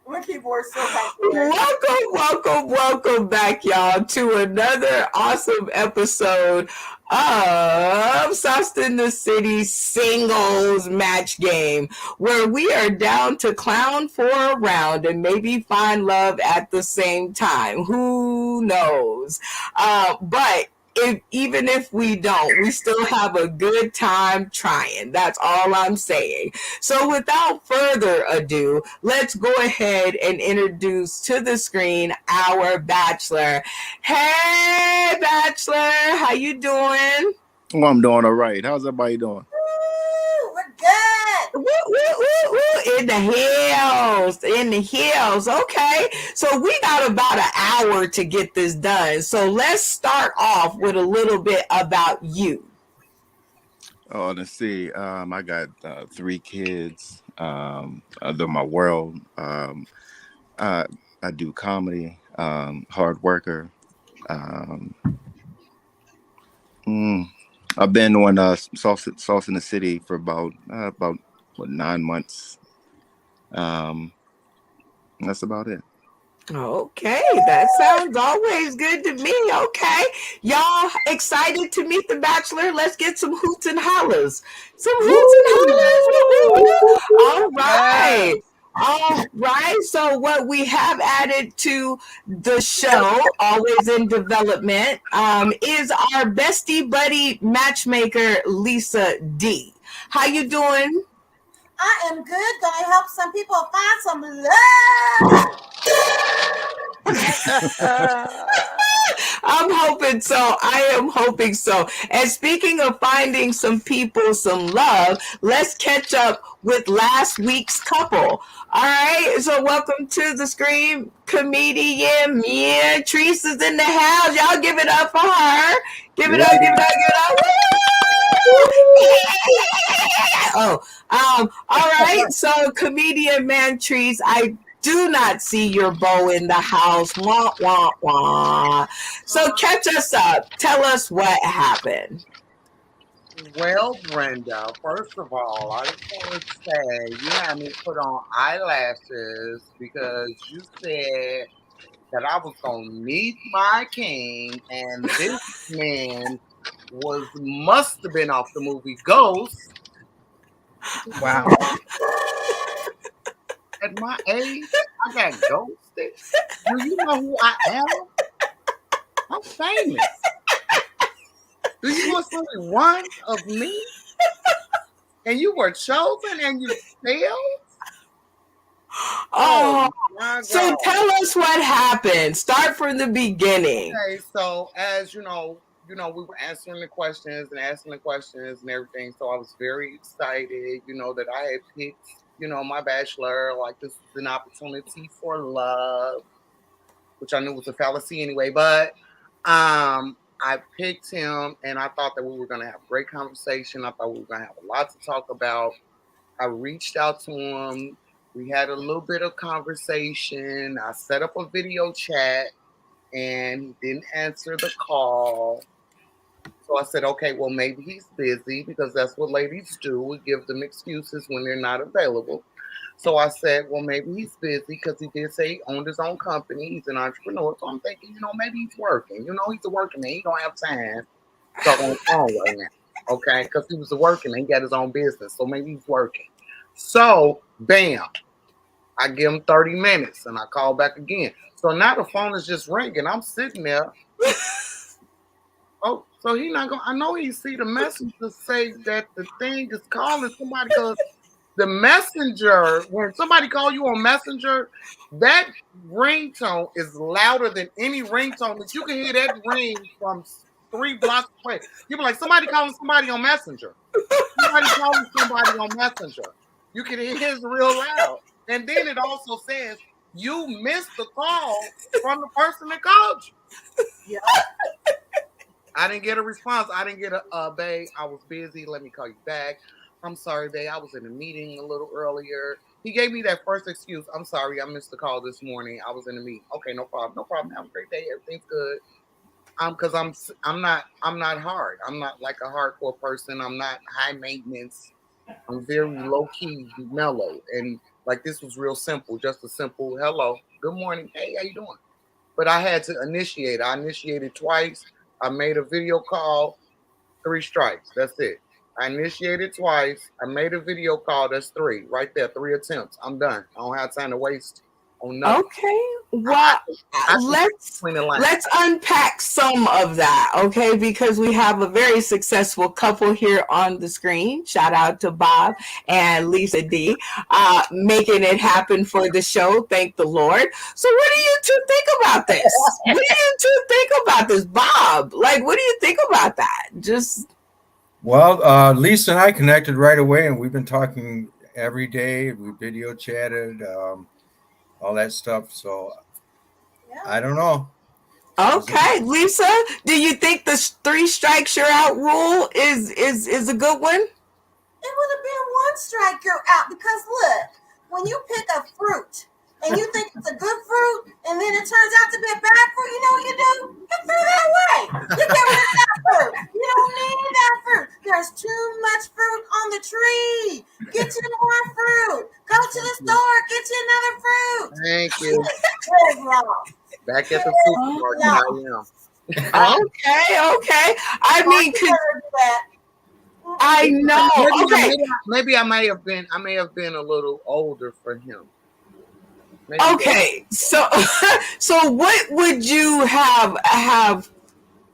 My keyboard's so happy right Welcome back, y'all, to another awesome episode of Sauce in the City singles match game, where we are down to clown for a round and maybe find love at the same time. Who knows? But even if we don't, we still have a good time trying. That's all I'm saying. So without further ado, let's go ahead and introduce to the screen our Bachelor. Hey, Bachelor, how you doing? Well, I'm doing all right. How's everybody doing? Woo, we're good. Woo, woo, woo, woo. In the hills. Okay, so we got about an hour to get this done. So let's start off with a little bit about you. Oh, let's see. I got three kids. They're my world. I I do comedy. Hard worker. Um, mm, I've been on Sauce in the City for about what 9 months. Um, that's about it. Okay, that sounds always good to me. Okay, y'all excited to meet the Bachelor? Let's get some hoots and hollers. Some hoots and hollers. Woo, woo, woo. All right. Yes. All right. So, what we have added to the show, always in development, is our bestie buddy matchmaker, Lisa D. How you doing? I am good. Gonna help some people find some love. I'm hoping so. I am hoping so. And speaking of finding some people some love, let's catch up with last week's couple. All right. So welcome to the screen, comedian Mia Treese is in the house. Y'all give it up for her. Give it Yeah. up. Give it up. Give it up. Oh, all right. So, comedian Trees, I do not see your bow in the house. Wah, wah, wah. So, catch us up. Tell us what happened. Well, Brenda, first of all, I just want to say you had me put on eyelashes because you said that I was going to meet my king, and this man must have been off the movie Ghost. Wow. At my age, I got ghosted. Do you know who I am? I'm famous. Do you want something one of me? And you were chosen and you failed? Oh, Oh my so God. tell us what happened. Start from the beginning. Okay, so as we were answering the questions and asking the questions and everything. So I was very excited, that I had picked, my bachelor. Like this was an opportunity for love, which I knew was a fallacy anyway. But I picked him, and I thought that we were gonna have a great conversation. I thought we were gonna have a lot to talk about. I reached out to him. We had a little bit of conversation. I set up a video chat and he didn't answer the call. So I said, okay, well, maybe he's busy because that's what ladies do. We give them excuses when they're not available. So I said, well, maybe he's busy because he did say he owned his own company. He's an entrepreneur. So I'm thinking, maybe he's working. He's a working man. He don't have time to talk on the phone right now. Okay. Because he was a working man. He got his own business. So maybe he's working. So, bam, I give him 30 minutes and I call back again. So now the phone is just ringing. I'm sitting there. Oh, so he not gonna. I know he see the messenger say that the thing is calling somebody because the messenger. When somebody call you on messenger, that ringtone is louder than any ringtone that you can hear that ring from 3 blocks away. You be like somebody calling somebody on messenger. Somebody calling somebody on messenger. You can hear his real loud, and then it also says you missed the call from the person that called you. Yeah. I didn't get a response. I didn't get a babe. I was busy. Let me call you back. I'm sorry, babe. I was in a meeting a little earlier. He gave me that first excuse. I'm sorry, I missed the call this morning. I was in a meeting. Okay, no problem. No problem. Have a great day. Everything's good. Because I'm not hard. I'm not like a hardcore person. I'm not high maintenance. I'm very low key, mellow, and Like this was real simple, just a simple hello, good morning, hey, how you doing? But I had to initiate. I initiated twice. I made a video call, 3 strikes. That's it. I initiated twice. I made a video call. That's 3 right there. 3 attempts. I'm done. I don't have time to waste on nothing. Okay. Well, let's unpack some of that, okay? Because we have a very successful couple here on the screen. Shout out to Bob and Lisa D, making it happen for the show. Thank the Lord. So, what do you two think about this? What do you two think about this, Bob? Like, what do you think about that? Well, Lisa and I connected right away, and we've been talking every day. We video chatted, all that stuff. So I don't know. Okay, Lisa, do you think the 3 strikes you're out rule is a good one? It would have been 1 strike you're out, because look, when you pick a fruit and you think it's a good fruit and then it turns out to be a bad fruit, you know what you do? You throw that away. You get rid of that fruit. You don't need that fruit. There's too much fruit on the tree. Get you more fruit. Go to the store, get you another fruit. Thank you. Back at the supermarket, I am. Okay. I mean, I know. Maybe I may have been a little older for him. Maybe. Okay, so what would you have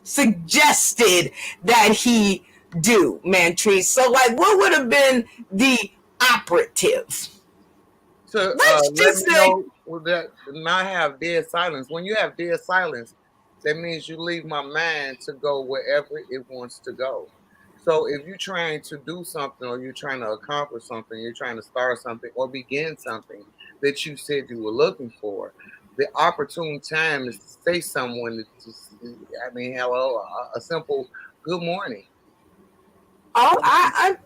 suggested that he do, Mantrese? So, like, what would have been the operative? So let's just say that not have dead silence. When you have dead silence, that means you leave my mind to go wherever it wants to go. So if you're trying to do something, or you're trying to accomplish something, you're trying to start something or begin something that you said you were looking for, the opportune time is to say someone, hello, a simple good morning. Oh, I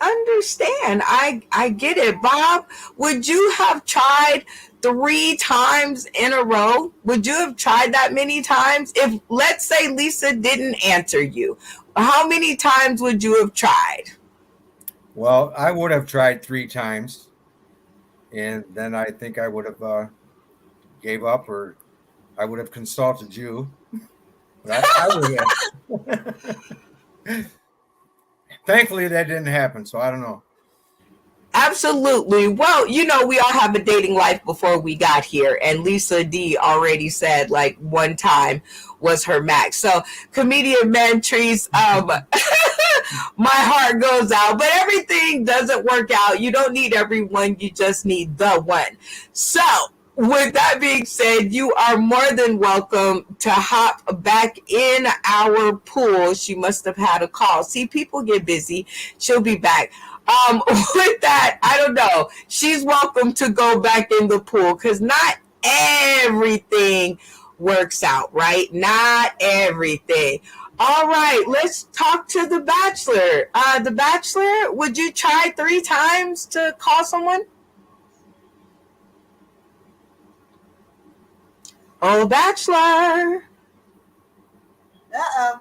understand. I get it. Bob, would you have tried 3 times in a row? Would you have tried that many times? If, let's say, Lisa didn't answer you, how many times would you have tried? Well, I would have tried 3 times, and then I think I would have gave up, or I would have consulted you. But I would have. Thankfully, that didn't happen, so I don't know. Absolutely. Well, you know, we all have a dating life before we got here, and Lisa D already said like 1 time was her max. So, comedian Mantrese, my heart goes out, but everything doesn't work out. You don't need everyone, you just need the one. So, with that being said, you are more than welcome to hop back in our pool. She must have had a call. See, people get busy. She'll be back. With that, I don't know. She's welcome to go back in the pool, because not everything works out, right? Not everything. All right, let's talk to the Bachelor. The Bachelor, would you try 3 times to call someone? Oh, Bachelor. Uh-oh.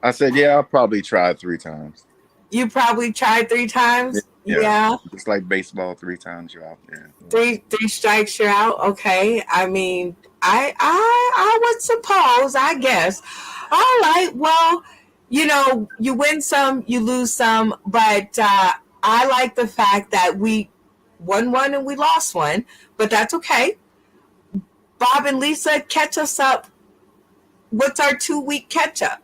I said, yeah, I'll probably try 3 times. You probably tried 3 times? Yeah. It's like baseball, 3 times you're out there. 3 strikes, you're out. Okay. I mean, I would suppose, I guess. All right. Well, you know, you win some, you lose some, but I like the fact that we won 1 and we lost 1, but that's okay. Bob and Lisa, catch us up. What's our 2-week catch up?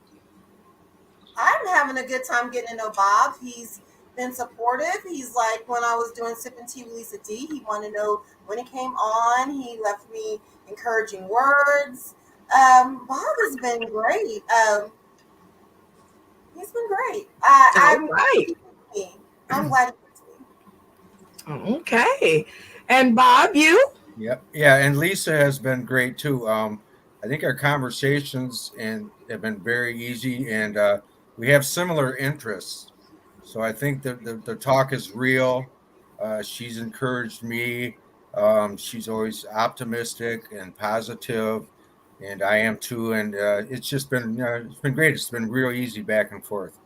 I'm having a good time getting to know Bob. He's been supportive. He's like, when I was doing Sipping Tea with Lisa D, he wanted to know when he came on. He left me encouraging words. Bob has been great. He's been great. I'm glad he picked me. Okay. And Bob, you? Yeah, and Lisa has been great too. I think our conversations have been very easy, and we have similar interests. So I think the talk is real. She's encouraged me. She's always optimistic and positive, and I am too. And it's just been it's been great. It's been real easy back and forth.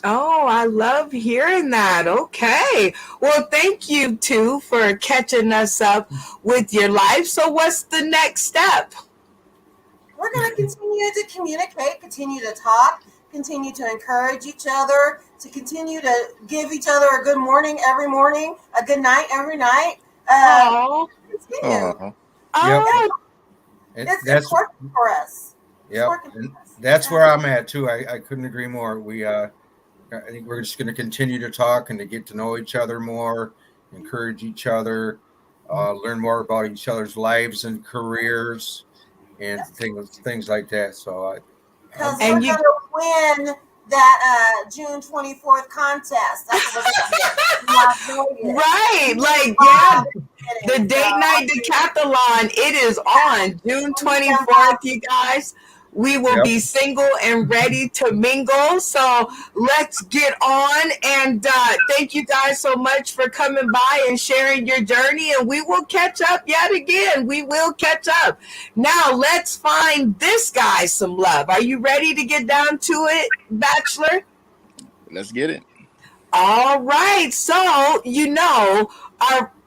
Oh, I love hearing that. Okay. Well, thank you two for catching us up with your life. So, what's the next step? We're going to continue to communicate, continue to talk, continue to encourage each other, to continue to give each other a good morning every morning, a good night every night. Oh, Continue. Oh, Yep. oh, It's working for us. It's Yep. working And for us. that's where I'm at too. I couldn't agree more. I think we're just going to continue to talk and to get to know each other more, encourage each other, learn more about each other's lives and careers, and things like that. So Because we're and going you, to win that June 24th contest. That's what we're going to do. right, like, yeah, the So, date night decathlon, it is on June 24th, you guys. We will yep. be single and ready to mingle. So let's get on. And thank you guys so much for coming by and sharing your journey. And we will catch up yet again. We will catch up. Now let's find this guy some love. Are you ready to get down to it, Bachelor? let's get it. All right. So,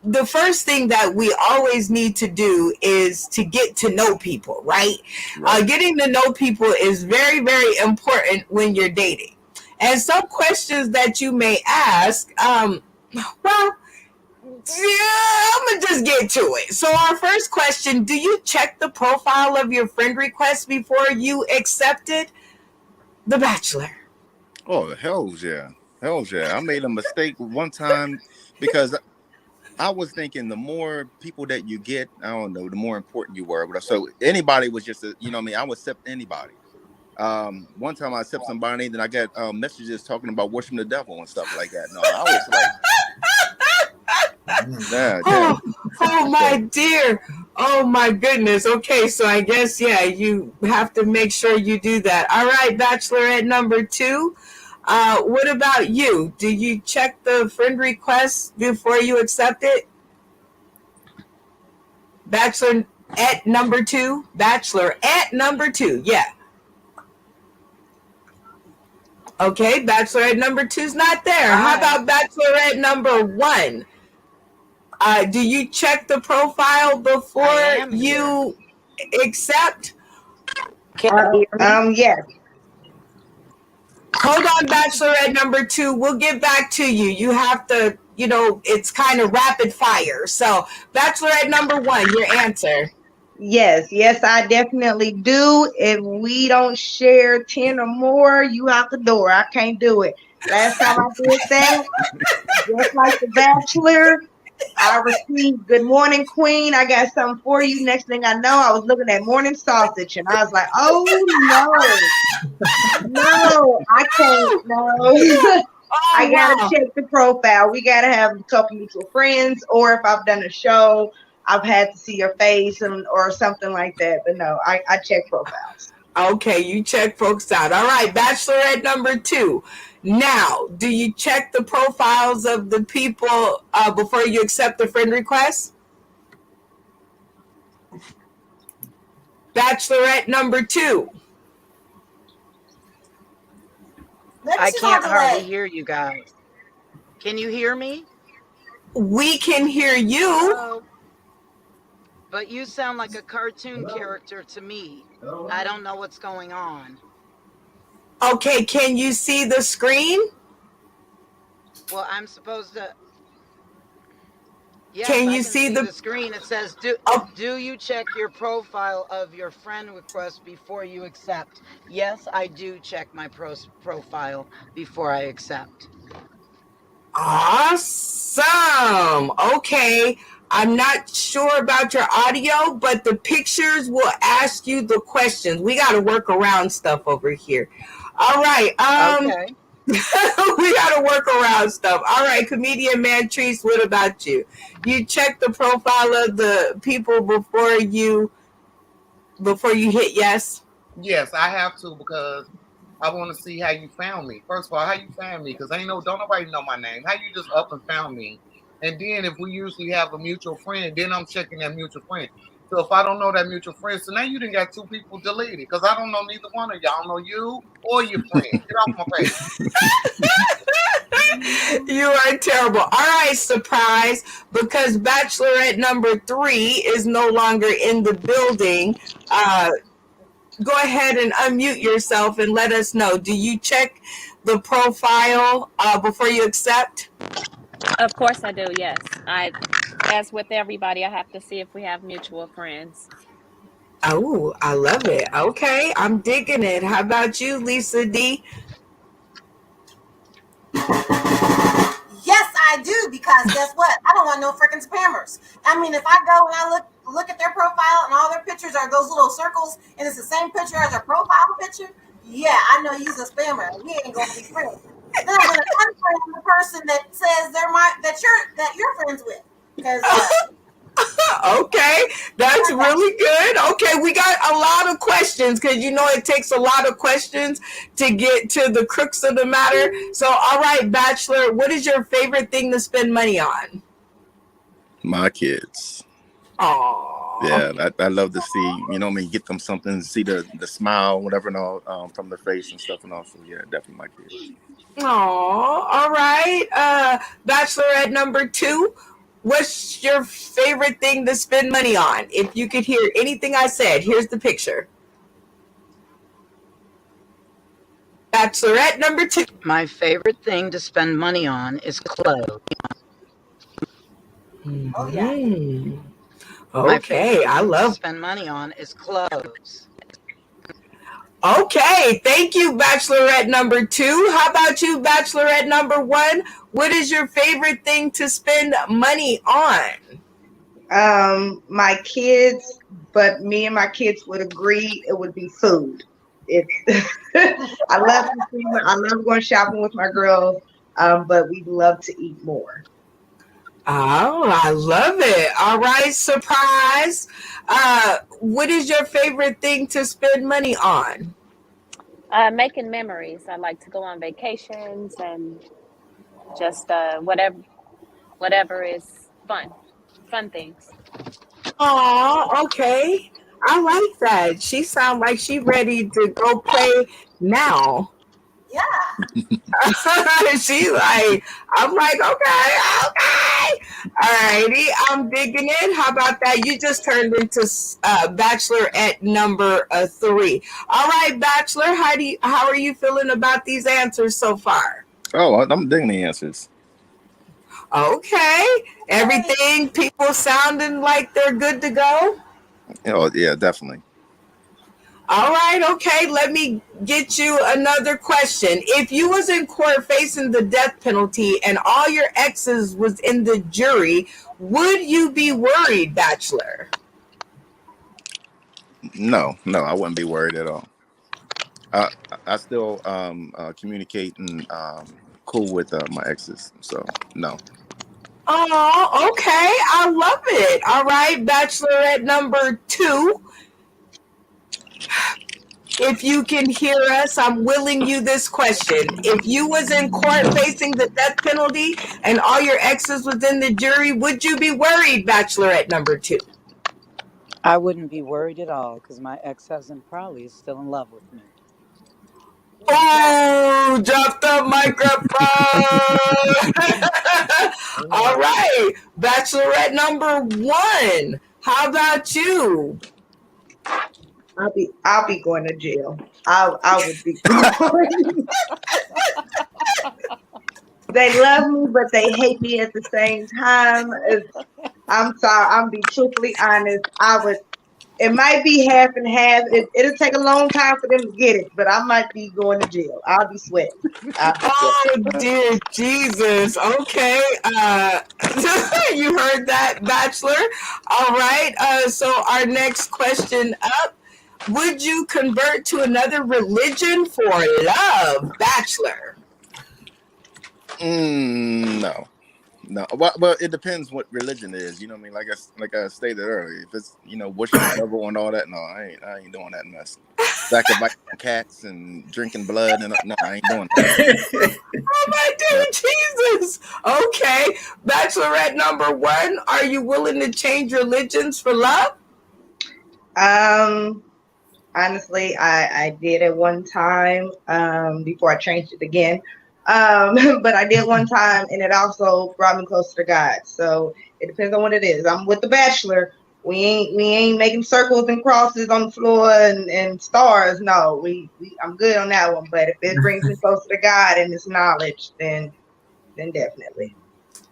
the first thing that we always need to do is to get to know people, right? Right. Getting to know people is very, very important when you're dating. And some questions that you may ask, I'm going to just get to it. So, our first question, do you check the profile of your friend request before you accepted The Bachelor? Oh, hell's yeah. Hell's yeah. I made a mistake one time because I was thinking the more people that you get, I don't know, the more important you were. But so anybody was just, you know what I mean? I would accept anybody. One time I accept somebody, then I got messages talking about worshiping the devil and stuff like that. No, I was like, yeah. Oh my dear. Oh my goodness. Okay, so I guess, yeah, you have to make sure you do that. All right, Bachelorette number 2. What about you? Do you check the friend request before you accept it? Bachelorette number 2? Bachelorette number 2, yeah. Okay, Bachelorette number 2's not there. How about Bachelorette number 1? Do you check the profile before you accept? Yes. Hold on, Bachelorette number 2. We'll get back to you. You have to, it's kind of rapid fire. So, Bachelorette number 1, your answer. Yes, I definitely do. If we don't share 10 or more, you out the door. I can't do it. Last time I did that, just like The Bachelor, I received "Good morning, Queen. I got something for you." Next thing I know, I was looking at morning sausage, and I was like, "Oh no, I can't. No, I gotta check the profile. We gotta have a couple mutual friends, or if I've done a show, I've had to see your face or something like that. But no, I check profiles." Okay, you check folks out. All right, Bachelorette number 2. Now, do you check the profiles of the people before you accept the friend request? Bachelorette number 2. I can't hardly hear you guys. Can you hear me? We can hear you. Hello? But you sound like a cartoon character to me. I don't know what's going on. Okay, can you see the screen? Well, I'm supposed to. Yes, can I you can see the screen? It says, do you check your profile of your friend request before you accept? Yes, I do check my profile before I accept. Awesome. Okay. I'm not sure about your audio, but the pictures will ask you the questions. We got to work around stuff over here. All right. Okay. We got to work around stuff. All right, comedian Mantrice, what about you? You check the profile of the people before you hit yes? Yes, I have to because I want to see how you found me. First of all, how you found me? Because don't nobody know my name. How you just up and found me? And then if we usually have a mutual friend, then I'm checking that mutual friend. So if I don't know that mutual friend, so now you done got 2 people deleted because I don't know neither one of y'all. I don't know you or your friend. Get off my page. You are terrible. All right, surprise, because Bachelorette number 3 is no longer in the building. Go ahead and unmute yourself and let us know. Do you check the profile before you accept? Of course I do, yes. As with everybody, I have to see if we have mutual friends. Oh, I love it. Okay, I'm digging it. How about you, Lisa D? Yes, I do, because guess what? I don't want no freaking spammers. I mean, if I go and I look at their profile and all their pictures are those little circles and it's the same picture as their profile picture, yeah, I know you's a spammer. We ain't gonna be friends. Then I'm gonna unfriend the person that says that you're friends with. Because Okay, that's really good. Okay, we got a lot of questions because you know it takes a lot of questions to get to the crux of the matter. So, all right, Bachelor, what is your favorite thing to spend money on? My kids. Oh, Yeah, I love to see, you know what I mean, get them something, see the smile, whatever and all, from their face and stuff and all. So yeah, definitely my kids. all right. Bachelorette number 2, what's your favorite thing to spend money on? If you could hear anything I said, here's the picture. Bachelorette number 2. My favorite thing to spend money on is clothes. oh yeah. My Okay, favorite I thing to love. spend money on is clothes. Okay, thank you, Bachelorette number 2. How about you, Bachelorette number 1? What is your favorite thing to spend money on? My kids, but me and my kids would agree it would be food. I love going shopping with my girls, but we love to eat more. Oh, I love it. All right, surprise. What is your favorite thing to spend money on? Making memories. I like to go on vacations and just whatever is fun things. Oh, okay. I like that. She sounds like she ready to go play now. Yeah. She's like, I'm like, okay. Alrighty, I'm digging it. How about that? You just turned into Bachelorette number 3. All right, Bachelor, how are you feeling about these answers so far? Oh, I'm digging the answers. Okay, everything, people sounding like they're good to go. Oh yeah, definitely. All right, okay, let me get you another question. If you was in court facing the death penalty and all your exes was in the jury, would you be worried, Bachelor? No, I wouldn't be worried at all. I still communicate and cool with my exes, so no. Oh, okay, I love it. All right, Bachelorette number 2. If you can hear us, I'm willing you this question. If you was in court facing the death penalty and all your exes was in the jury, would you be worried, Bachelorette number 2? I wouldn't be worried at all because my ex-husband probably is still in love with me. Oh, drop the microphone. All right, Bachelorette number 1. How about you? I'll be going to jail. I would be going. They love me, but they hate me at the same time. I'm sorry. I'm be truthfully honest. It might be half and half. It'll take a long time for them to get it, but I might be going to jail. I'll be sweating. Oh, dear Jesus. Okay. You heard that, Bachelor. All right. So our next question up. Would you convert to another religion for love, Bachelor? No. Well, it depends what religion it is. You know what I mean? Like I stated earlier, if it's worship the devil and all that, no, I ain't doing that mess. Sacrificing cats and drinking blood and no, I ain't doing that. Oh my dear Jesus! Okay, Bachelorette number 1, are you willing to change religions for love? Honestly, I did at one time before I changed it again. But I did one time, and it also brought me closer to God. So it depends on what it is. I'm with The Bachelor. We ain't making circles and crosses on the floor and stars. No, I'm good on that one. But if it brings me closer to God and His knowledge, then definitely.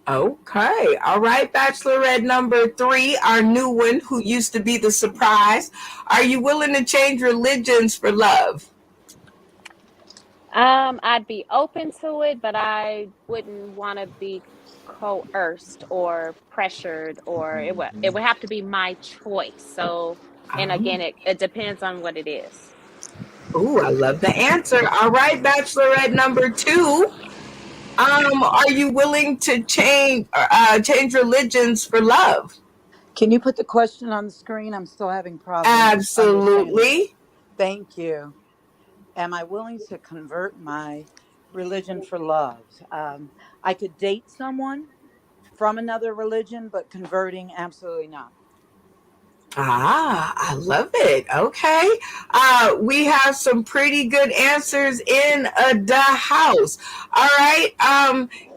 Okay. All right, Bachelorette number 3, our new one who used to be the surprise. Are you willing to change religions for love? I'd be open to it, but I wouldn't want to be coerced or pressured, or it would have to be my choice. So, and again, it depends on what it is. Oh, I love the answer. All right, Bachelorette number 2. Are you willing to change religions for love? Can you put the question on the screen? I'm still having problems understanding. Absolutely. Thank you. Am I willing to convert my religion for love? I could date someone from another religion, but converting, absolutely not. I love it. Okay. We have some pretty good answers in the house. All right.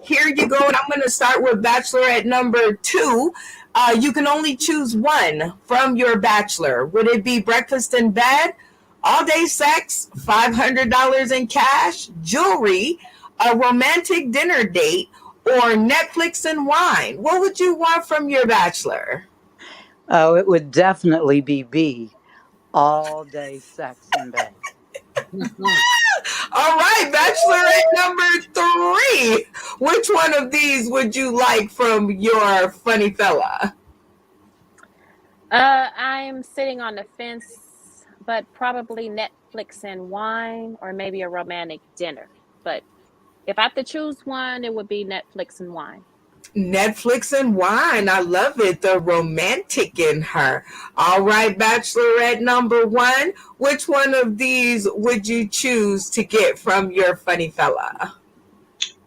Here you go. And I'm going to start with Bachelorette number 2. You can only choose one from your bachelor. Would it be breakfast in bed, all day sex, $500 in cash, jewelry, a romantic dinner date, or Netflix and wine? What would you want from your bachelor? Oh, it would definitely be B, all day sex in bed. All right, Bachelorette number 3. Which one of these would you like from your funny fella? I'm sitting on the fence, but probably Netflix and wine, or maybe a romantic dinner. But if I have to choose one, it would be Netflix and wine. Netflix and wine. I love it. The romantic in her. All right, Bachelorette number 1. Which one of these would you choose to get from your funny fella?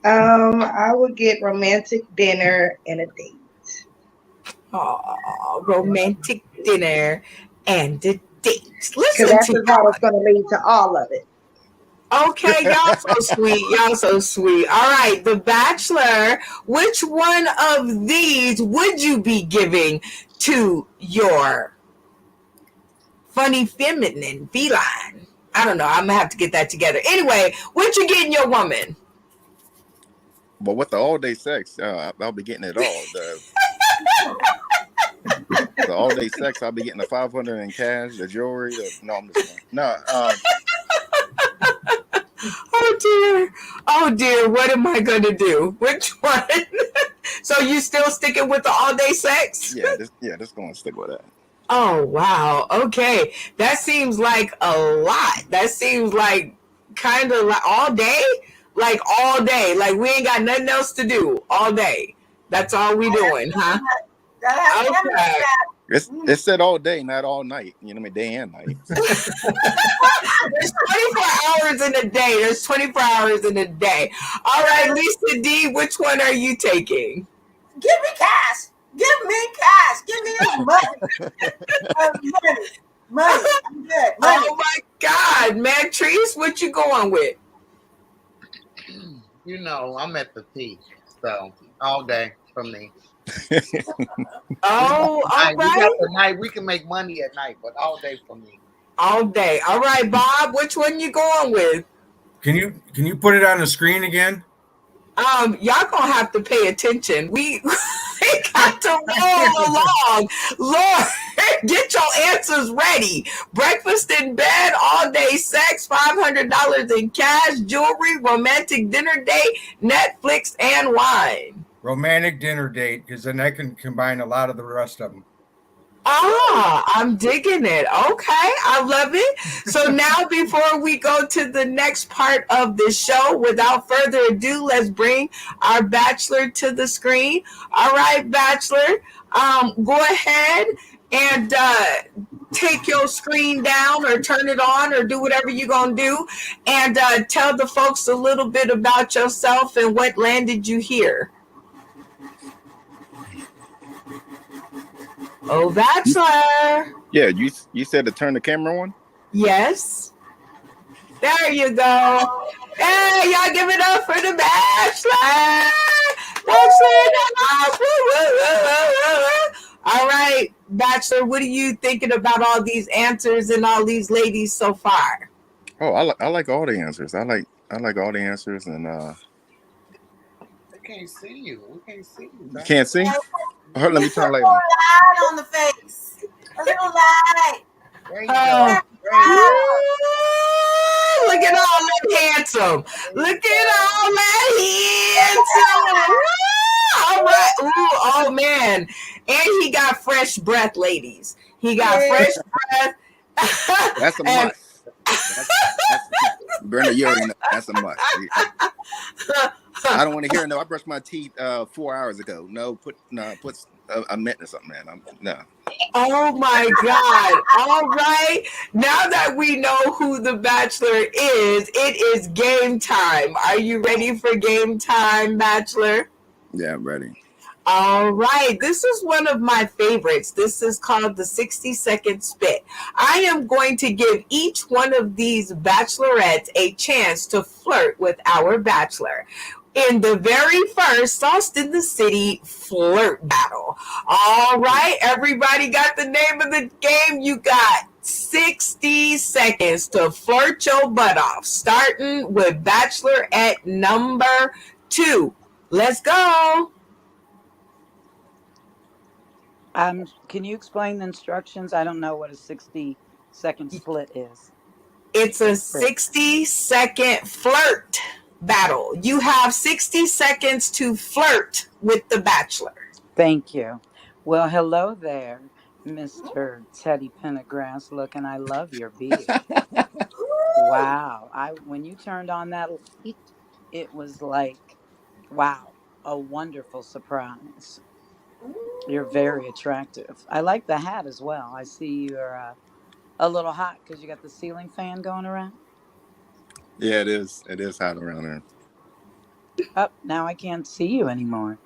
I would get romantic dinner and a date. Oh, romantic dinner and a date. Because Listen that's to how y'all. it's going to lead to all of it. Okay, y'all so sweet. Y'all so sweet. All right, The Bachelor. Which one of these would you be giving to your funny feminine feline? I don't know. I'm gonna have to get that together. Anyway, what you getting your woman? But with the all day sex, I'll be getting it all. The all day sex, I'll be getting the $500 in cash, the jewelry. No, I'm just kidding. No. Oh dear, what am I gonna do? Which one? So you still sticking with the all day sex? Yeah, just gonna stick with that. Oh wow, okay. That seems like a lot. That seems like kind of like all day? Like all day. Like we ain't got nothing else to do all day. That's all we doing, huh? Okay. It said all day, not all night. You know what I mean? Day and night. There's 24 hours in a day. There's 24 hours in a day. All right, Lisa D, which one are you taking? Give me cash. Give me cash. Give me this money. Money. I'm good. Money. Oh my God, Matrice, what you going with? You know, I'm at the peak, so all day from me. Oh, all We right. got the night. We can make money at night, but all day for me. All day. All right, Bob, which one you going with? Can you put it on the screen again? Y'all gonna have to pay attention. We got to roll along. Lord, get your answers ready. Breakfast in bed, all day sex, $500 in cash, jewelry, romantic dinner date, Netflix, and wine. Romantic dinner date, because then I can combine a lot of the rest of them. I'm digging it. Okay, I love it. So now before we go to the next part of the show, without further ado, let's bring our Bachelor to the screen. All right, Bachelor, go ahead and take your screen down or turn it on or do whatever you're going to do and tell the folks a little bit about yourself and what landed you here. Oh, Bachelor. Yeah, you said to turn the camera on. Yes. There you go. Hey, y'all give it up for the Bachelor. Bachelor in the house. Woo, woo, woo, woo, woo. All right, Bachelor, what are you thinking about all these answers and all these ladies so far? Oh, I like all the answers. I like all the answers, and They can't see you. We can't see you. you can't see. Yeah, Oh, let me a turn little later. light on the face. A little light. There you Oh. go. There you go. Ooh, look at all that handsome. Look at all that handsome. Woo, all right. Ooh, oh man. And he got fresh breath, ladies. He got fresh breath. That's a And- must. Brenda, you already know that's a must. I don't want to hear no. I brushed my teeth 4 hours ago. No, put a mint or something, man. No. Oh my God. All right. Now that we know who the Bachelor is, it is game time. Are you ready for game time, Bachelor? Yeah, I'm ready. All right. This is one of my favorites. This is called the 60-second spit. I am going to give each one of these bachelorettes a chance to flirt with our Bachelor in the very first Sauce in the City flirt battle. All right, everybody got the name of the game. You got 60 seconds to flirt your butt off, starting with Bachelor at number 2. Let's go. Can you explain the instructions? I don't know what a 60-second split is. It's a 60-second flirt battle. You have 60 seconds to flirt with the Bachelor. Thank you. Well, hello there, Mr. Teddy Pendergrass. Look, and I love your beard. Wow. When you turned on that light, it was like, wow, a wonderful surprise. You're very attractive. I like the hat as well. I see you're a little hot because you got the ceiling fan going around. Yeah, it is. It is hot around here. Up now, I can't see you anymore.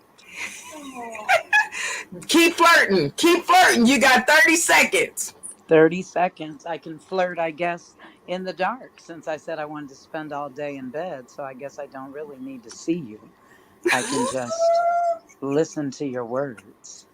Keep flirting. Keep flirting. You got 30 seconds. 30 seconds. I can flirt, I guess, in the dark since I said I wanted to spend all day in bed. So I guess I don't really need to see you. I can just listen to your words.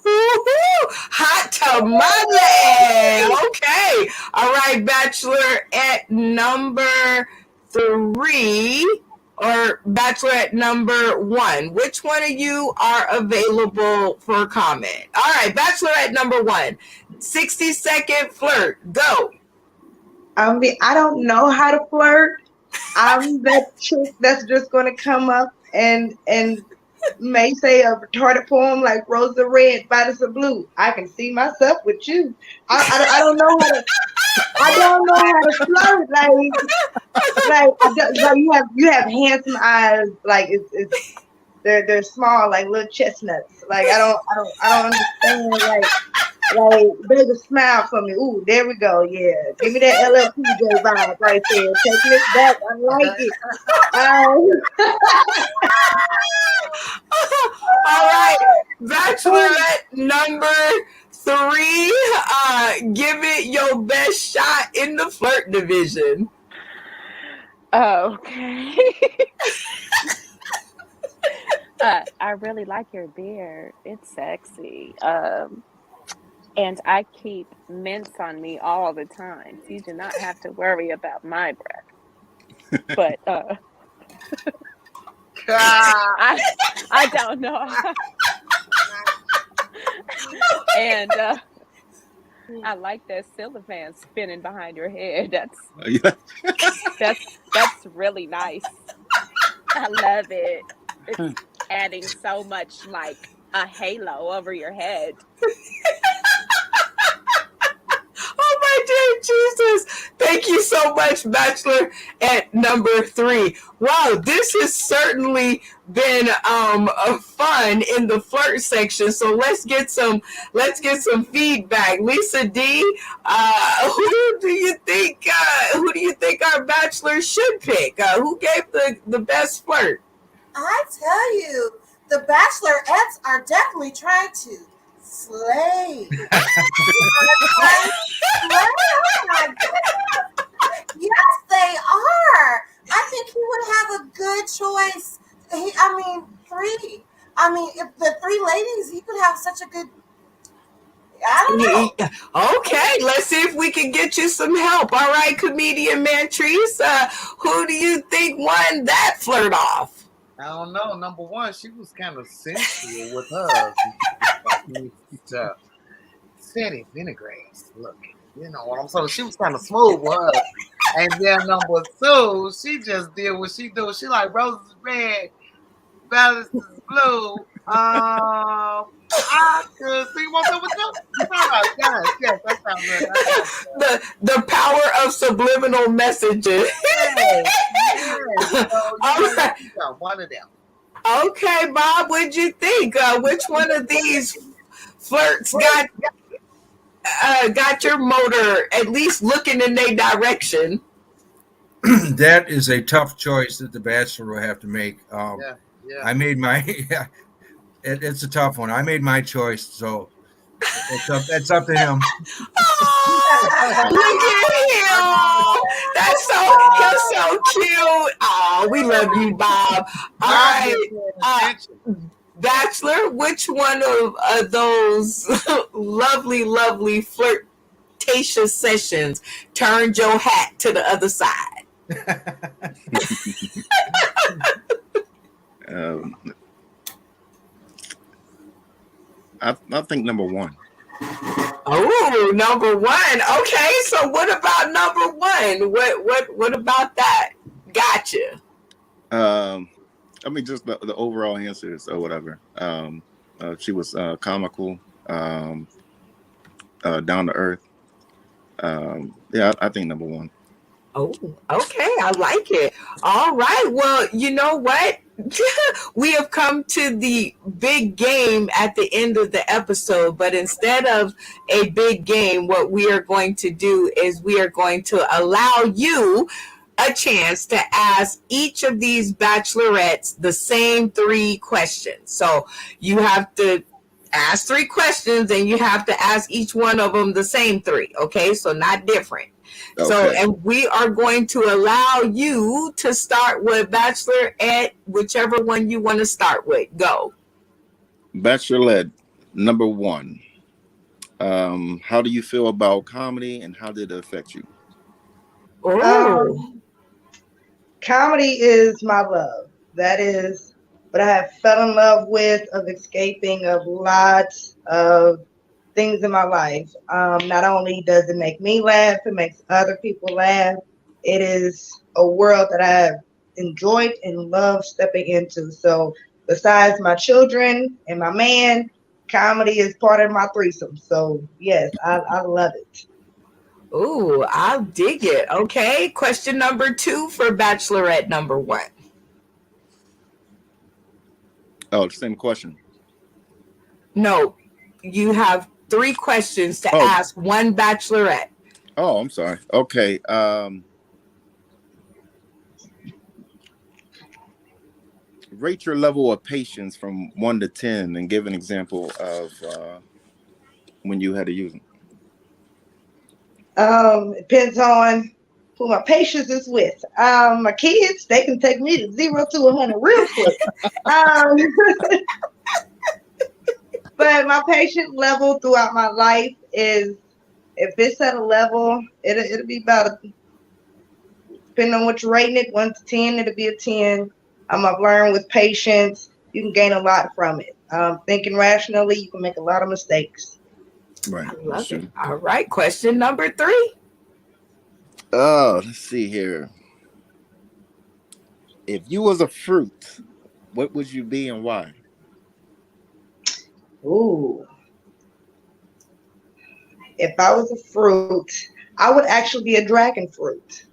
Woo-hoo! Hot tamale. Okay. All right, Bachelor at number 3 or Bachelor at number 1. Which one of you are available for comment? All right, Bachelor at number 1. 60-second flirt. Go. I don't know how to flirt. I'm that chick that's just gonna come up and may say a retarded poem like Rosa Red, Bodice of Blue. I can see myself with you. I don't know how to. I don't know how to flirt. Like you have handsome eyes. Like they're small like little chestnuts. Like I don't understand. Like baby, smile for me. Ooh, there we go. Yeah, give me that LLPJ vibe right there. Taking it back. I like it. All right, Bachelor at number 3. Give it your best shot in the flirt division. Okay. I really like your beard. It's sexy. And I keep mints on me all the time. So you do not have to worry about my breath. But I don't know. And I like that cellophane spinning behind your head. That's really nice. I love it. It's adding so much like a halo over your head. Oh my dear Jesus. Thank you so much, Bachelor at number 3. Wow, this has certainly been fun in the flirt section. So let's get some feedback. Lisa D, who do you think our Bachelor should pick? Who gave the best flirt? I tell you, the Bachelorettes are definitely trying to slay. Okay, let's see if we can get you some help. All right, comedian Mantrice, who do you think won that flirt off? I don't know. Number one, she was kind of sensual with her. Steady vinaigrette looking. You know what I'm saying? She was kind of smooth with her. And then number two, she just did what she do. She like roses is red, violets is blue. I could see what's up with you. Yes, that sounds good. The power of subliminal messages. So, All right. One of them. Okay, Bob, what'd you think? Which one of these flirts got your motor at least looking in their direction? That is a tough choice that the Bachelor will have to make. Yeah. I made my. It's a tough one. I made my choice, so it's up to him. Oh, look at him! He's so cute. Oh, we love you, Bob. All right, Bachelor, which one of those lovely flirtatious sessions turned your hat to the other side? I think number one. Oh, number one. Okay, so what about number one? What about that? Gotcha. I mean, just the overall answers or whatever. She was comical, down to earth. Yeah, I think number one. Oh, okay. I like it. All right. Well, you know what? We have come to the big game at the end of the episode, but instead of a big game, what we are going to do is we are going to allow you a chance to ask each of these bachelorettes the same 3 questions. So you have to ask 3 questions and you have to ask each one of them the same 3. Okay. So not different. Okay. So, and we are going to allow you to start with Bachelorette, whichever one you want to start with. Go. Bachelorette, number one. How do you feel about comedy and how did it affect you? Comedy is my love. That is what I have fell in love with, of escaping of lots of things in my life. Not only does it make me laugh, it makes other people laugh. It is a world that I have enjoyed and love stepping into. So besides my children and my man, comedy is part of my threesome. So yes, I love it. Ooh, I'll dig it. Okay, question number 2 for Bachelorette number 1. Oh, same question. No, you have 3 questions to ask one Bachelorette. Oh, I'm sorry. Okay. Rate your level of patience from 1 to 10 and give an example of when you had to use them. It depends on who my patience is with. My kids, they can take me to 0 to 100 real quick. But my patient level throughout my life is, if it's at a level, it'll be about, depending on what you're rating it, 1 to 10, it'll be a 10. I've learned with patience, you can gain a lot from it. Thinking rationally, you can make a lot of mistakes. Right. I love it. All right, question number 3. Oh, let's see here. If you was a fruit, what would you be and why? Ooh. If I was a fruit, I would actually be a dragon fruit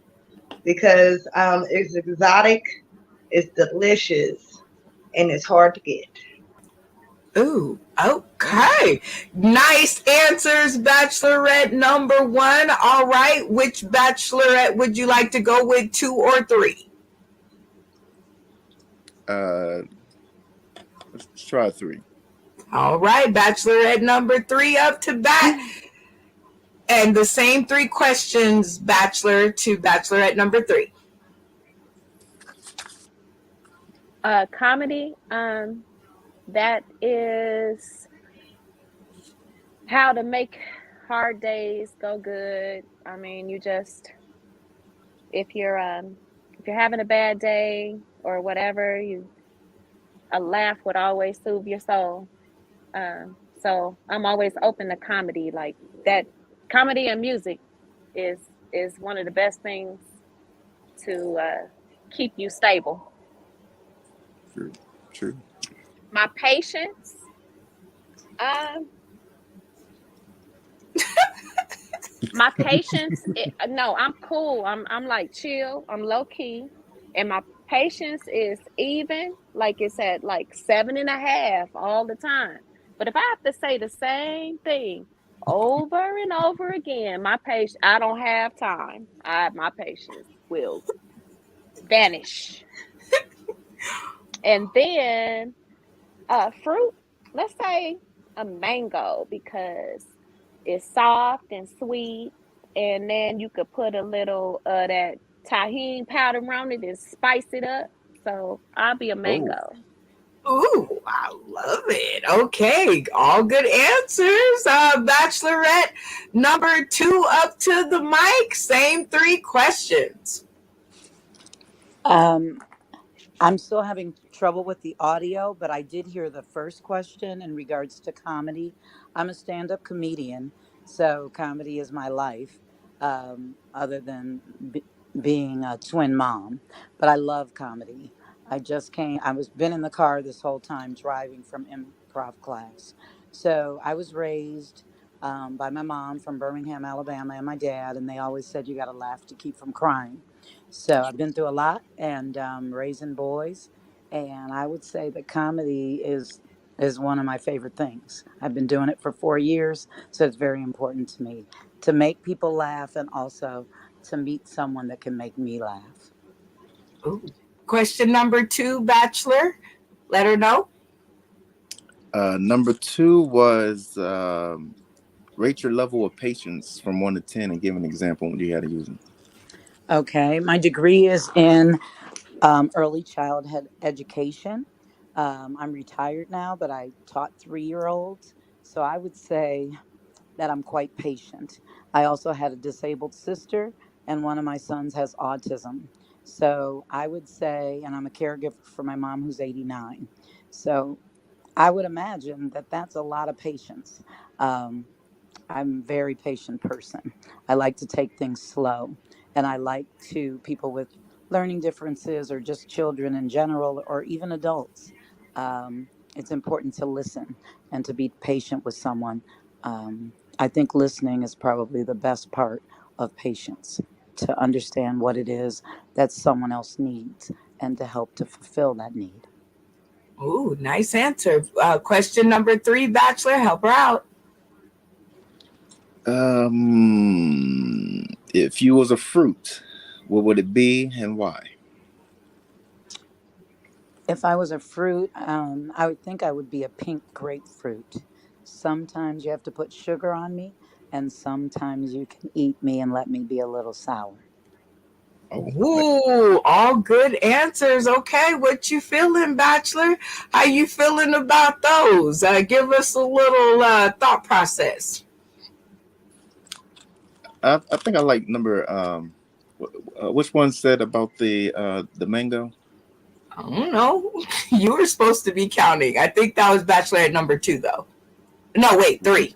because it's exotic, it's delicious, and it's hard to get. Ooh, okay. Nice answers, Bachelorette number 1. All right, which Bachelorette would you like to go with, 2 or 3? Let's try 3. All right, Bachelorette number 3 up to bat. And the same 3 questions, Bachelor to Bachelorette number 3. Comedy, that is how to make hard days go good. I mean, you just if you're having a bad day or whatever, a laugh would always soothe your soul. So I'm always open to comedy. Like that, comedy and music is one of the best things to keep you stable. True. My patience, um, my patience. No, I'm cool. I'm like chill. I'm low key, and my patience is even. Like it's at like 7.5 all the time. But if I have to say the same thing over and over again, my patience. I don't have time. My patience will vanish. And then fruit. Let's say a mango because it's soft and sweet, and then you could put a little that tahini powder around it and spice it up. So I'll be a Oh, mango. Ooh, I love it. Okay, all good answers. Bachelorette number 2 up to the mic. Same 3 questions. Um, I'm still having trouble with the audio, but I did hear the first question in regards to comedy. I'm a stand up comedian, so comedy is my life, other than being a twin mom. But I love comedy. I was been in the car this whole time driving from improv class. So I was raised by my mom from Birmingham, Alabama, and my dad, and they always said you got to laugh to keep from crying. So I've been through a lot and raising boys, and I would say that comedy is one of my favorite things. I've been doing it for 4 years, so it's very important to me to make people laugh and also to meet someone that can make me laugh. Ooh. Question number 2, Bachelor. Let her know. Number 2 was rate your level of patience from 1 to 10 and give an example when you had to use it. Okay, my degree is in early childhood education. I'm retired now, but I taught 3-year-olds. So I would say that I'm quite patient. I also had a disabled sister, and one of my sons has autism. So I would say, and I'm a caregiver for my mom who's 89. So I would imagine that that's a lot of patience. Um, I'm a very patient person. I like to take things slow, and I like to people with learning differences or just children in general or even adults. It's important to listen and to be patient with someone. I think listening is probably the best part of patience, to understand what it is that someone else needs and to help to fulfill that need. Ooh, nice answer. Question number 3, Bachelor. Help her out. If you was a fruit, what would it be and why? If I was a fruit, I would think I would be a pink grapefruit. Sometimes you have to put sugar on me, and sometimes you can eat me and let me be a little sour. Oh, Ooh, all good answers. Okay, what you feeling, Bachelor? How you feeling about those? Give us a little thought process. I think I like number which one said about the mango? I don't know. You were supposed to be counting. I think that was Bachelor at number 2, though. No, wait, 3.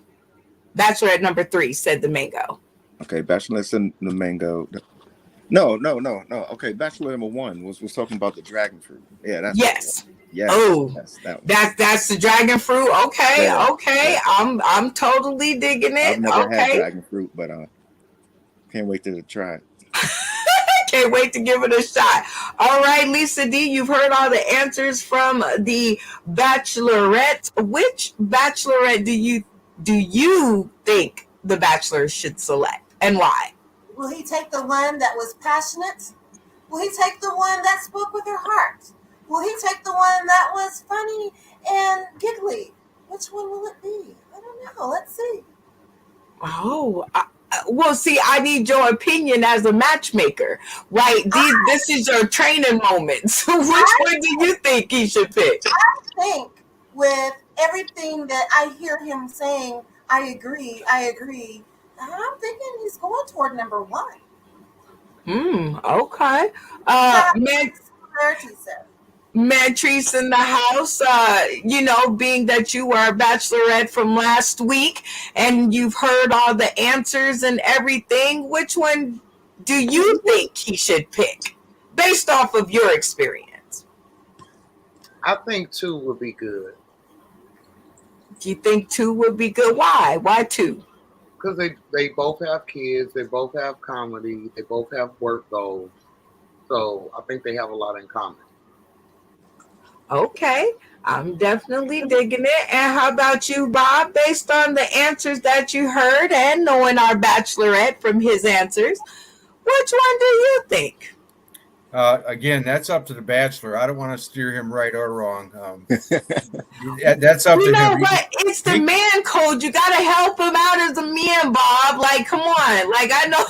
Bachelor at number 3 said the mango. Okay, Bachelor said the mango. No. Okay, Bachelor number 1 was talking about the dragon fruit. Yeah, that's Yes. Yes. Oh, Yes, that one. that's the dragon fruit. Okay, Yeah, okay. yeah. I'm totally digging it. I've never had Okay. dragon fruit, but can't wait to try it. Can't wait to give it a shot. All right, Lisa D, you've heard all the answers from the Bachelorette. Which Bachelorette do you think the Bachelor should select, and why? Will he take the one that was passionate? Will he take the one that spoke with her heart? Will he take the one that was funny and giggly? Which one will it be? I don't know. Let's see. Oh, well, see, I need your opinion as a matchmaker, right? This is your training moment. So which one do you think he should pick? I think with everything that I hear him saying, I agree. I'm thinking he's going toward number one. Okay. Yeah, Man, similarities there. Mantrice in the house, being that you were a bachelorette from last week and you've heard all the answers and everything, which one do you think he should pick based off of your experience? I think 2 would be good. Do you think 2 would be good? Why? Why 2? Because they both have kids, they both have comedy, they both have work goals. So I think they have a lot in common. Okay, I'm definitely digging it. And how about you, Bob? Based on the answers that you heard and knowing our bachelorette from his answers, which one do you think? Again, that's up to the bachelor. I don't want to steer him right or wrong. That's up to You know him. what? It's the man code. You got to help him out as a man, Bob. Like, come on. Like, I know.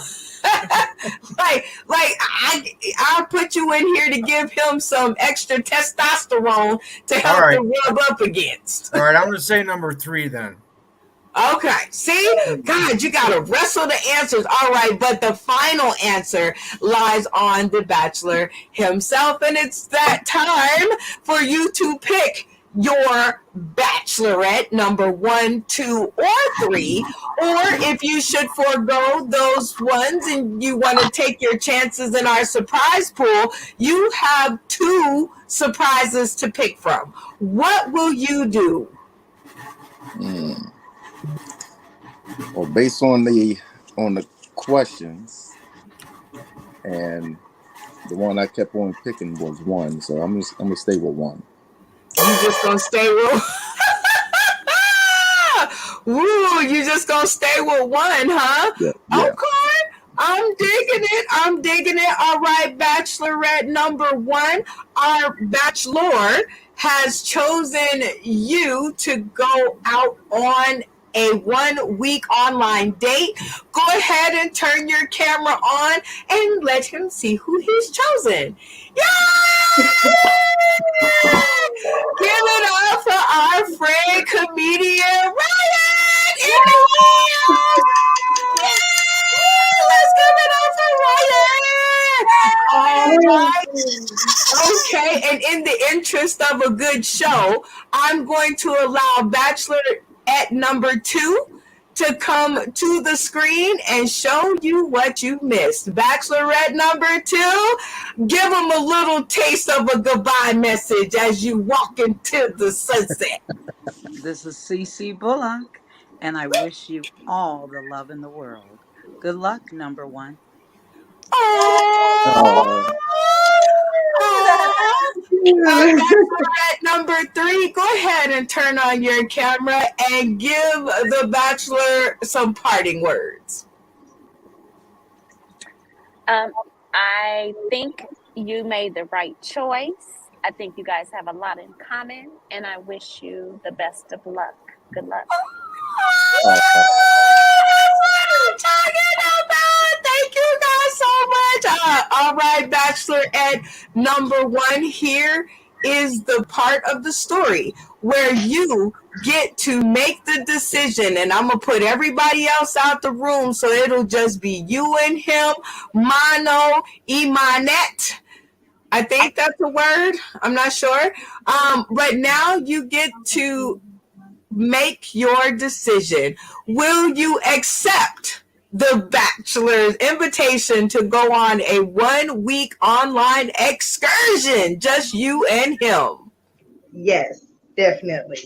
I'll put you in here to give him some extra testosterone to help him rub up against. All right, I'm going to say number 3 then. Okay. See? God, you got to wrestle the answers. All right. But the final answer lies on the bachelor himself. And it's that time for you to pick your bachelorette number 1, 2, or 3. Or if you should forego those ones and you want to take your chances in our surprise pool, you have 2 surprises to pick from. What will you do? Well, based on the questions, and the one I kept on picking was 1, so I'm gonna stay with 1. You just gonna stay with Woo, you just gonna stay with 1, huh? Yeah. Okay. I'm digging it. All right, bachelorette number 1, our bachelor has chosen you to go out on a 1-week online date. Go ahead and turn your camera on and let him see who he's chosen. Yay! Give it up for our friend comedian Ryan in the house. Let's give it up for Ryan. All right. Okay, and in the interest of a good show, I'm going to allow Bachelor at number 2 to come to the screen and show you what you missed. Bachelorette number 2, give them a little taste of a goodbye message as you walk into the sunset. This is Cece Bullock, and I wish you all the love in the world. Good luck, number 1. Oh. Bachelorette number 3, go ahead and turn on your camera and give the bachelor some parting words. I think you made the right choice. I think you guys have a lot in common, and I wish you the best of luck. Good luck. That's what I'm talking about. Thank you guys so much. All right, Bachelor at number 1, here is the part of the story where you get to make the decision, and I'm gonna put everybody else out the room so it'll just be you and him, Mano, Imanette. I think that's a word. I'm not sure. But now you get to make your decision. Will you accept the Bachelor's invitation to go on a 1-week online excursion, just you and him? Yes, definitely.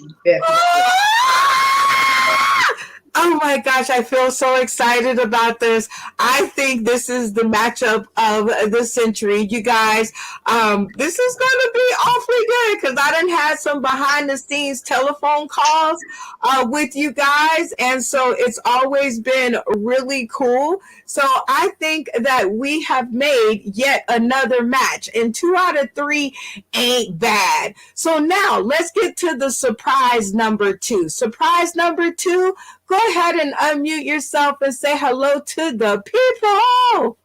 Oh my gosh, I feel so excited about this. I think this is the matchup of the century. You guys, this is going to be awfully good because I done had some behind the scenes telephone calls with you guys. And so it's always been really cool. So I think that we have made yet another match, and 2 out of 3 ain't bad. So now let's get to the surprise number 2. Surprise number 2. Go ahead and unmute yourself and say hello to the people.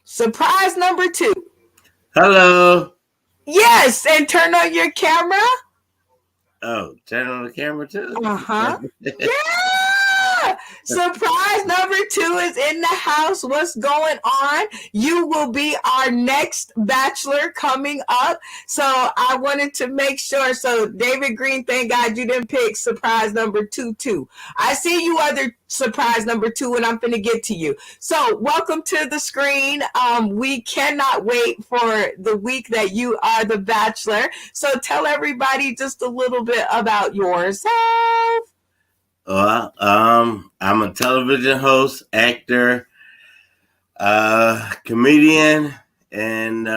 Surprise number 2. Hello. Yes, and turn on your camera. Oh, turn on the camera too. Uh-huh. Yeah. Surprise number 2 is in the house. What's going on? You will be our next bachelor coming up. So I wanted to make sure. So David Green, thank God you didn't pick surprise number 2 too. I see you other surprise number 2, and I'm going to get to you. So welcome to the screen. We cannot wait for the week that you are the bachelor. So tell everybody just a little bit about yourself. Well, I'm a television host, actor, comedian, and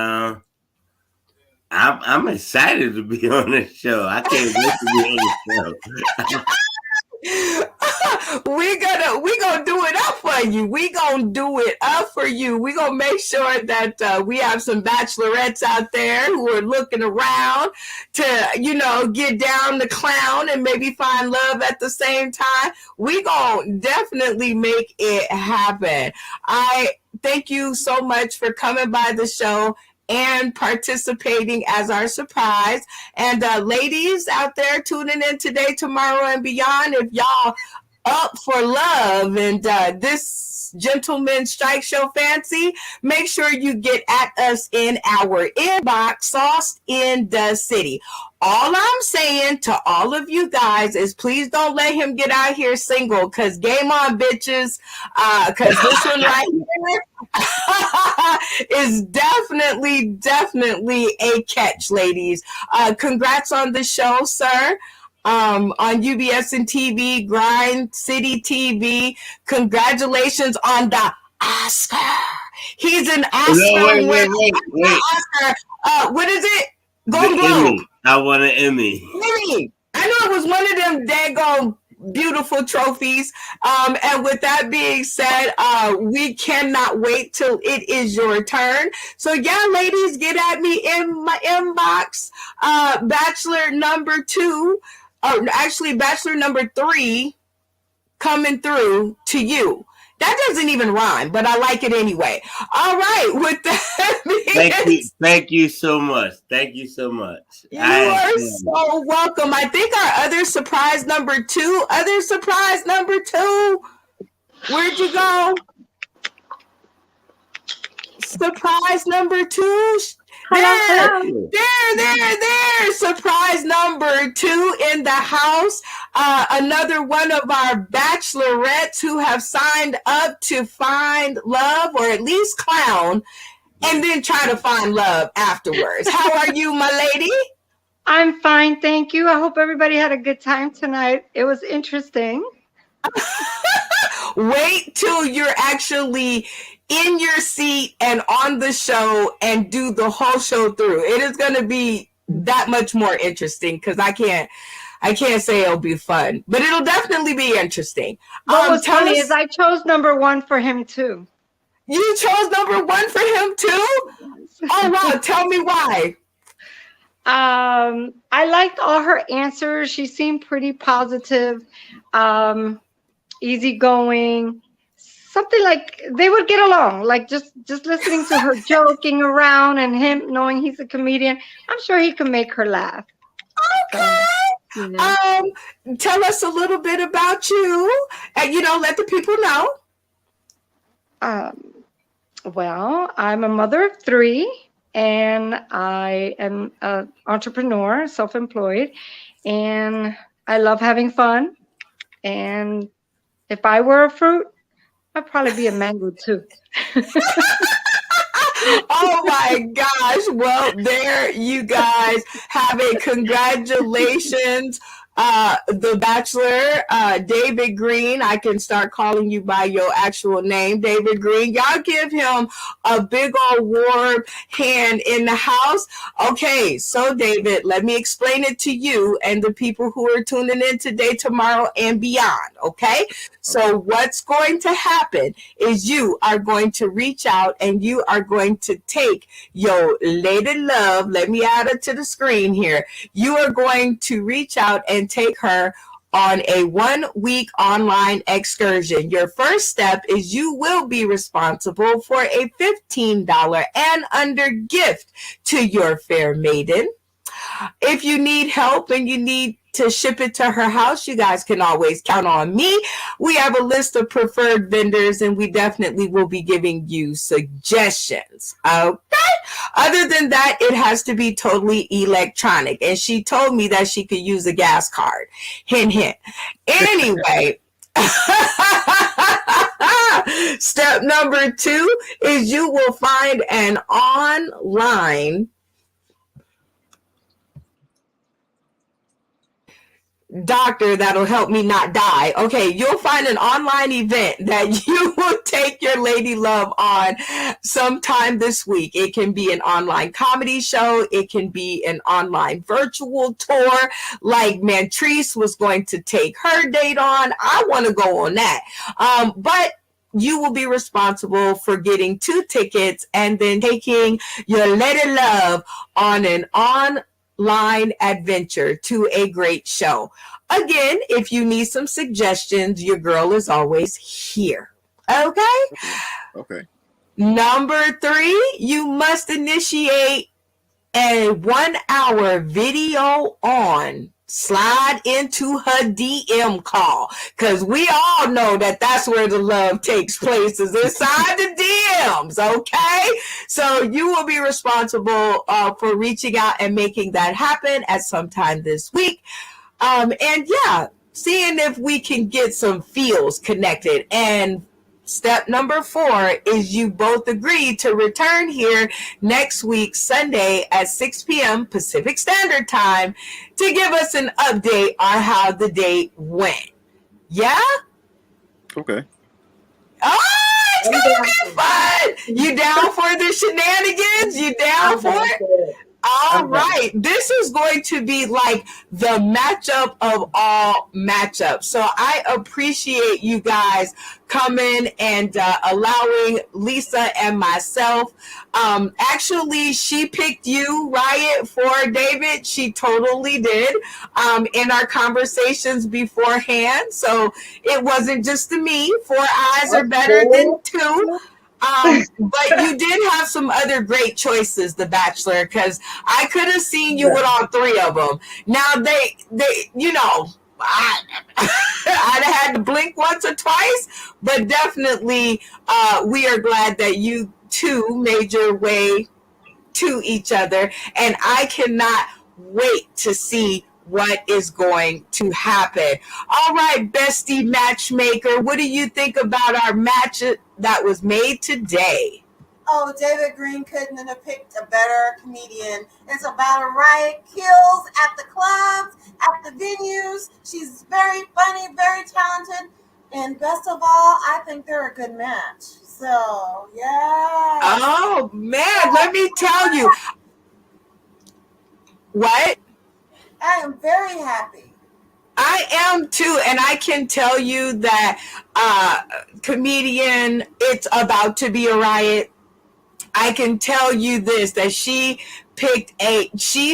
I'm excited to be on this show. I can't wait to be on the show. we gonna do it up for you. We gonna do it up for you. We gonna make sure that we have some bachelorettes out there who are looking around to, get down the clown and maybe find love at the same time. We gonna definitely make it happen. I thank you so much for coming by the show and participating as our surprise. And ladies out there tuning in today, tomorrow, and beyond, if y'all up for love and this gentleman strike show fancy, make sure you get at us in our inbox, Sauced in the City. All I'm saying to all of you guys is please don't let him get out here single, because game on, bitches, because this one right here is definitely a catch, ladies. Congrats on the show, sir. On UBS and TV, Grind City TV. Congratulations on the Oscar. He's an Oscar winner. Oscar. What is it? Golden Globe. I want an Emmy. Emmy. I know it was one of them daggone beautiful trophies. And with that being said, we cannot wait till it is your turn. So yeah, ladies, get at me in my inbox. Bachelor number 2. Actually, bachelor number 3 coming through to you. That doesn't even rhyme, but I like it anyway. All right, with that, thank you so much. Thank you so much. You are so welcome. I think our other surprise number 2. Where'd you go? Surprise number 2. There. Surprise number 2 in the house. Another one of our bachelorettes who have signed up to find love, or at least clown, and then try to find love afterwards. How are you, my lady? I'm fine, thank you. I hope everybody had a good time tonight. It was interesting. Wait till you're actually in your seat and on the show and do the whole show through. It is going to be that much more interesting, because I can't say it'll be fun, but it'll definitely be interesting. What was funny is I chose number 1 for him too. You chose number 1 for him too? Oh wow! Tell me why. I liked all her answers. She seemed pretty positive, easygoing. Something like they would get along, like just listening to her joking around and him knowing he's a comedian. I'm sure he can make her laugh. Okay. So, tell us a little bit about you, and let the people know. Well, I'm a mother of 3, and I am an entrepreneur, self-employed, and I love having fun. And if I were a fruit, I'd probably be a mango too. Oh my gosh. Well, there you guys have it. Congratulations. The Bachelor, David Green. I can start calling you by your actual name, David Green. Y'all give him a big old warm hand in the house. Okay, so David, let me explain it to you and the people who are tuning in today, tomorrow, and beyond. Okay, so what's going to happen is you are going to reach out and you are going to take your lady love. Let me add it to the screen here. You are going to reach out and take her on a 1-week online excursion. Your first step is you will be responsible for a $15 and under gift to your fair maiden. If you need help and you need to ship it to her house, you guys can always count on me. We have a list of preferred vendors, and we definitely will be giving you suggestions. Okay. Other than that, it has to be totally electronic. And she told me that she could use a gas card. Hint, hint. Anyway. Step number 2 is you will find an online doctor that'll help me not die. Okay, you'll find an online event that you will take your lady love on sometime this week. It can be an online comedy show. It can be an online virtual tour like Mantrice was going to take her date on. I want to go on that. But you will be responsible for getting 2 tickets and then taking your lady love on an online adventure to a great show. Again, if you need some suggestions, your girl is always here. Okay? Okay. Number 3, you must initiate a 1-hour video on slide into her DM call, because we all know that that's where the love takes place, is inside the DMs. Okay, so you will be responsible for reaching out and making that happen at some time this week, and yeah, seeing if we can get some feels connected. And step number 4 is you both agree to return here next week, Sunday at 6 p.m. Pacific Standard Time to give us an update on how the date went. Yeah? Okay. Oh, it's going to be fun. You down for the shenanigans? You down for it? All right. This is going to be like the matchup of all matchups. So I appreciate you guys coming and allowing Lisa and myself. Actually, she picked you, Riot, for David. She totally did in our conversations beforehand. So it wasn't just me. 4 eyes are better than 2. But you did have some other great choices, The Bachelor, because I could have seen you with all 3 of them. Now they, you know, I'd have had to blink once or twice, but definitely we are glad that you 2 made your way to each other, and I cannot wait to see what is going to happen. All right, bestie matchmaker, what do you think about our match that was made today? Oh, David Green couldn't have picked a better comedian. It's about a riot kills at the clubs, at the venues. She's very funny, very talented, and best of all, I think they're a good match. So, yeah. Oh, man, let me tell you. What? I am very happy. I am too, and I can tell you that comedian, it's about to be a riot. I can tell you this, that she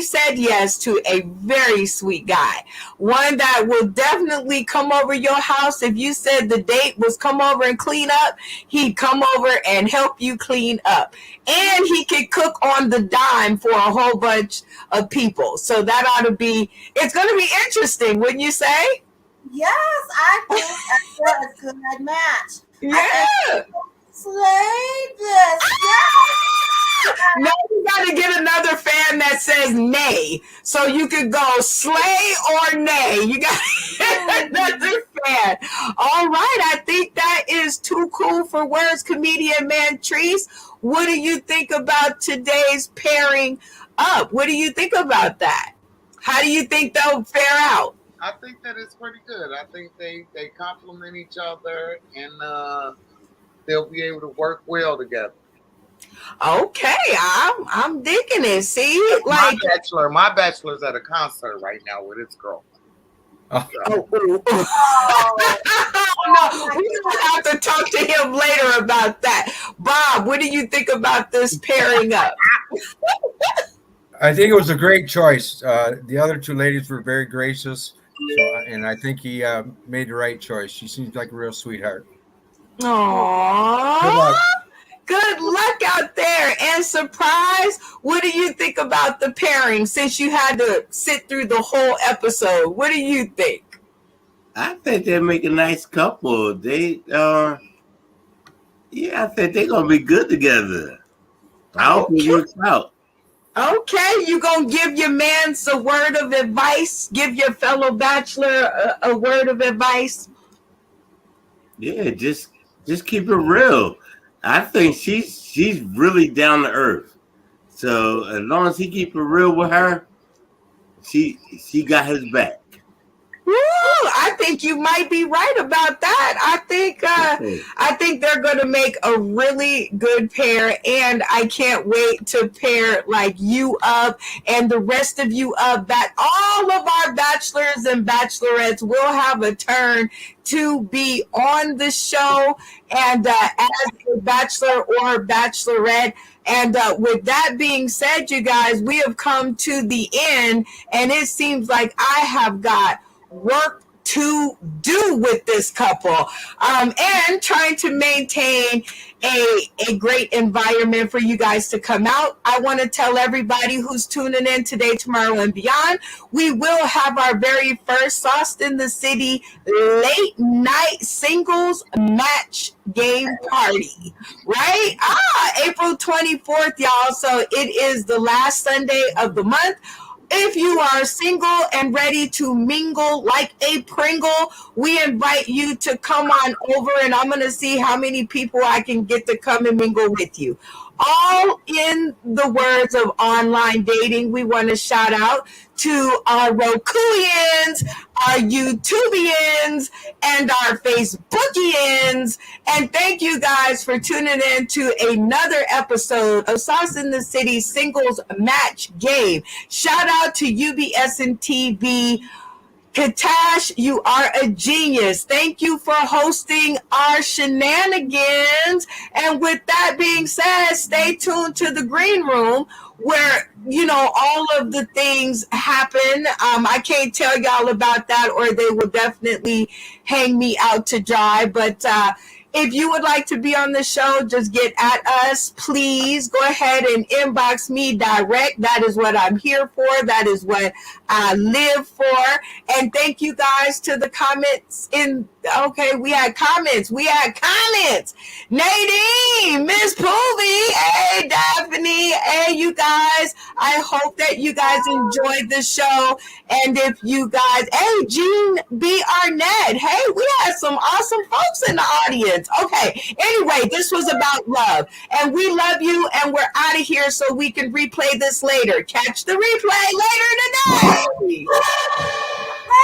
said yes to a very sweet guy. One that will definitely come over your house. If you said the date was come over and clean up, he'd come over and help you clean up. And he could cook on the dime for a whole bunch of people. So that ought to be, it's going to be interesting, wouldn't you say? Yes, I think that's a good match. Yeah. Slay this. Yes. Now you got to get another fan that says nay, so you could go slay or nay. You got to get another fan. All right, I think that is too cool for words, comedian Mantrice. What do you think about today's pairing up? What do you think about that? How do you think they'll fare out? I think that it's pretty good. I think they complement each other, and they'll be able to work well together. Okay, I'm digging it. See, like my bachelor's at a concert right now with his girl. No, we don't have to talk to him later about that. Bob, what do you think about this pairing up? I think it was a great choice. The other 2 ladies were very gracious, and I think he made the right choice. She seems like a real sweetheart. Aww. Good luck. Good luck out there. And surprise, what do you think about the pairing since you had to sit through the whole episode? What do you think? I think they make a nice couple. They I think they're gonna be good together. I hope it works out. Okay, you gonna give your man a word of advice? Give your fellow bachelor a word of advice? Yeah, just keep it real. I think she's really down to earth. So as long as he keep it real with her, she got his back. Woo, I think you might be right about that. I think they're going to make a really good pair, and I can't wait to pair like you up and the rest of you up. That all of our bachelors and bachelorettes will have a turn to be on the show, and as a bachelor or bachelorette. And with that being said, you guys, we have come to the end, and it seems like I have got work to do with this couple, and trying to maintain a great environment for you guys to come out. I want to tell everybody who's tuning in today, tomorrow, and beyond, we will have our very first Sauced in the City late night singles match game party, right? April 24th, y'all. So it is the last Sunday of the month. If you are single and ready to mingle like a Pringle, we invite you to come on over, and I'm going to see how many people I can get to come and mingle with you. All in the words of online dating, we want to shout out to our Rokuians, our YouTubians, and our Facebookians. And thank you guys for tuning in to another episode of Sauced in the City Singles Match Game. Shout out to UBS and TV. Katash, you are a genius. Thank you for hosting our shenanigans. And with that being said, stay tuned to the green room where, all of the things happen. I can't tell y'all about that, or they will definitely hang me out to dry. But if you would like to be on the show, just get at us. Please go ahead and inbox me direct. That is what I'm here for. That is what I live for. And thank you guys to the comments we had comments. Nadine, Miss Poovy, hey, Daphne, hey, you guys. I hope that you guys enjoyed the show. And if you guys, hey, Jean B. Arnett, hey, we had some awesome folks in the audience. Okay, anyway, this was about love. And we love you, and we're out of here so we can replay this later. Catch the replay later today.